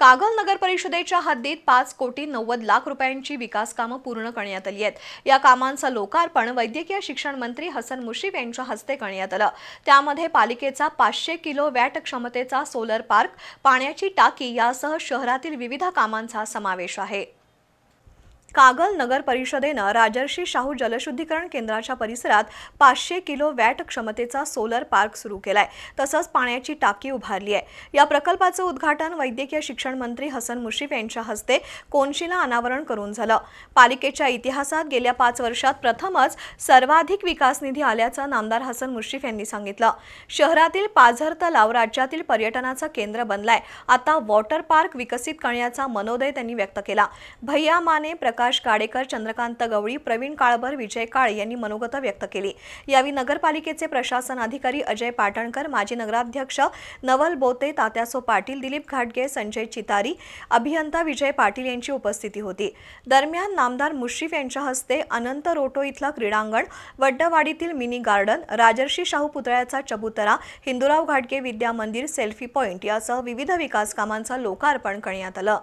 कागल नगर परिषदेच्या हद्दीत 5,90,00,000 रुपयांची विकास कामं पूर्ण करण्यात आली आहेत। या कामांचं लोकार्पण वैद्यकीय शिक्षण मंत्री हसन मुश्रीफ यांच्या हस्ते करण्यात आलं। त्यामध्ये पालिकेचा 500 किलोवॅट क्षमतेचा सोलर पार्क, पाण्याची टाकी यासह शहरातील विविध कामांचा समावेश आहे। कागल नगर परिषदेनं राजर्षी शाहू जलशुद्धीकरण केंद्राच्या परिसरात 500 किलोवॅट क्षमतेचा सोलर पार्क सुरू केलाय, तसंच पाण्याची टाकी उभारली आहे। या प्रकल्पाचं उद्घाटन वैद्यकीय शिक्षण मंत्री हसन मुश्रीफ यांच्या हस्ते कोनशिला अनावरण करून झालं। पालिकेच्या इतिहासात गेल्या 5 वर्षात प्रथमच सर्वाधिक विकास निधी आल्याचं नामदार हसन मुश्रीफ यांनी सांगितलं। शहरातील पाझर तलाव राज्यातील पर्यटनाचं केंद्र बनलाय। आता वॉटर पार्क विकसित करण्याचा मनोदय त्यांनी व्यक्त केला। भैया माने, प्रकाश गाडेकर, चंद्रकांत गवळी, प्रवीण काळभर, विजय काळे यांनी मनोगत व्यक्त केली। यावेळी नगरपालिकेचे प्रशासन अधिकारी अजय पाटणकर, माजी नगराध्यक्ष नवल बोते, तात्यासो पाटील, दिलीप घाटगे, संजय चितारी, अभियंता विजय पाटील यांची उपस्थिती होती। दरम्यान नामदार मुश्रीफ यांच्या हस्ते अनंत रोटो इथलं क्रीडांगण, वड्डवाडीतील मिनी गार्डन, राजर्षी शाहू पुतळ्याचा चबुतरा, हिंदूराव घाटगे विद्या मंदिर, सेल्फी पॉइंट यासह विविध विकास कामांचं लोकार्पण करण्यात आलं।